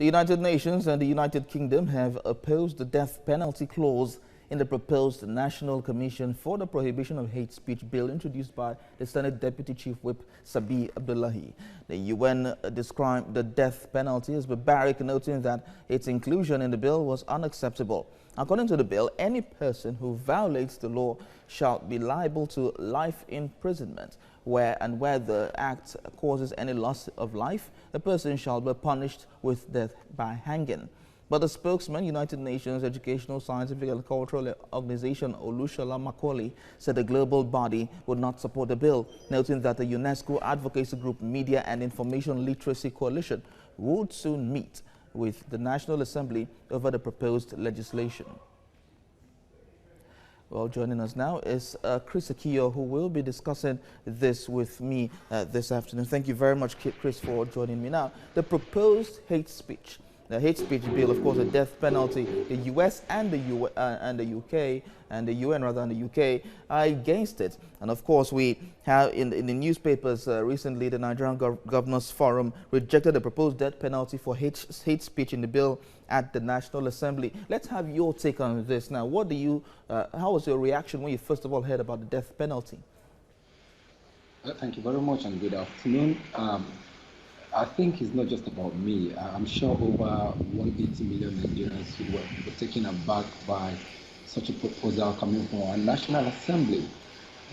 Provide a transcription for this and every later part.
The United Nations and the United Kingdom have opposed the death penalty clause in the proposed National Commission for the Prohibition of Hate Speech bill introduced by the Senate Deputy Chief Whip Sabi Abdullahi. The UN described the death penalty as barbaric, noting that its inclusion in the bill was unacceptable. According to the bill, any person who violates the law shall be liable to life imprisonment, where the act causes any loss of life, the person shall be punished with death by hanging. But the spokesman, United Nations Educational, Scientific and Cultural Organization Olusola Macaulay, said the global body would not support the bill, noting that the UNESCO advocacy group Media and Information Literacy Coalition would soon meet with the National Assembly over the proposed legislation. Well, joining us now is Chris eKIYOR, who will be discussing this with me this afternoon. Thank you very much, Chris, for joining me. Now, the proposed hate speech. The hate speech bill, of course, a death penalty. The US and the UK and the UN rather and the UK are against it. And of course, we have in the newspapers recently, the Nigerian Governors Forum rejected the proposed death penalty for hate speech in the bill at the National Assembly. Let's have your take on this now. What do you? How was your reaction when you first of all heard about the death penalty? Thank you very much and good afternoon. I think it's not just about me. I'm sure over 180 million Nigerians were taken aback by such a proposal coming from our National Assembly.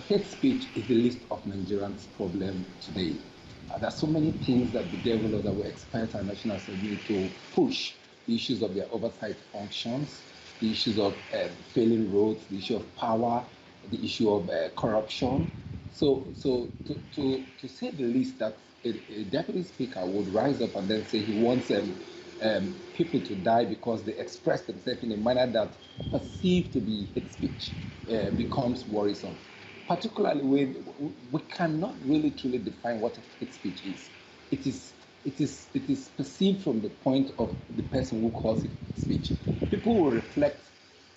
Hate speech is the least of Nigerians' problem today. There are so many things that the devil or that we expect our National Assembly to push. The issues of their oversight functions, the issues of failing roads, the issue of power, the issue of corruption. So to say the least, that a deputy speaker would rise up and then say he wants people to die because they express themselves in a manner that perceived to be hate speech becomes worrisome. Particularly when we cannot really truly define what hate speech is. It is perceived from the point of the person who calls it speech. People will reflect.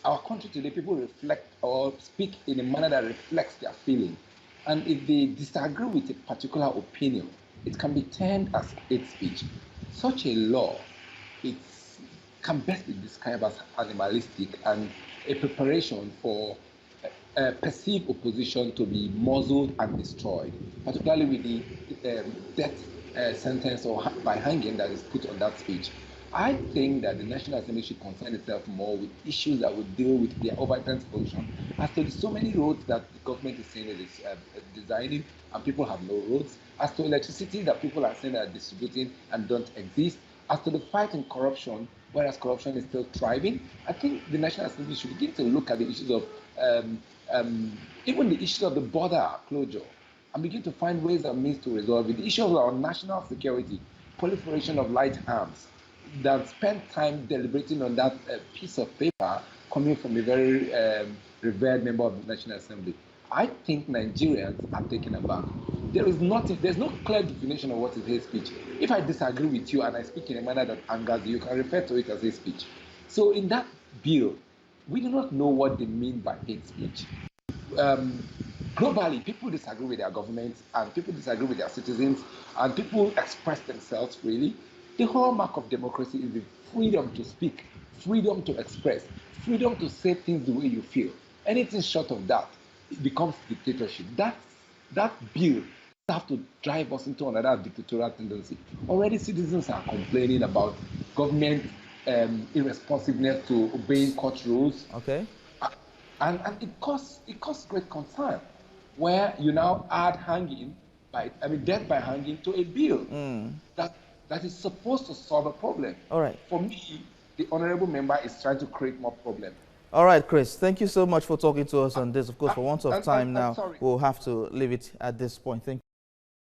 Our country today, people reflect or speak in a manner that reflects their feeling. And if they disagree with a particular opinion, it can be termed as hate speech. Such a law, it can best be described as animalistic and a preparation for perceived opposition to be muzzled and destroyed, particularly with the death sentence or by hanging that is put on that speech. I think that the National Assembly should concern itself more with issues that would deal with their overtime function. As to so many roads that the government is saying it is designing and people have no roads. As to electricity that people are saying are distributing and don't exist. As to the fight in corruption, whereas corruption is still thriving, I think the National Assembly should begin to look at the issues of even the issue of the border closure and begin to find ways and means to resolve it. The issue of our national security, proliferation of light arms, that spend time deliberating on that piece of paper coming from a very revered member of the National Assembly. I think Nigerians are taken aback. There's no clear definition of what is hate speech. If I disagree with you and I speak in a manner that angers you, you can refer to it as hate speech. So in that bill, we do not know what they mean by hate speech. Globally, people disagree with their governments and people disagree with their citizens and people express themselves freely. The hallmark of democracy is the freedom to speak, freedom to express, freedom to say things the way you feel. Anything short of that, it becomes dictatorship. That bill has to drive us into another dictatorial tendency. Already citizens are complaining about government irresponsiveness to obeying court rules. Okay. And it causes great concern, where you now add death by hanging to a bill that is supposed to solve a problem. All right. For me, the honorable member is trying to create more problems. All right, Chris, thank you so much for talking to us on this. Of course, for want of time now, we'll have to leave it at this point. Thank you.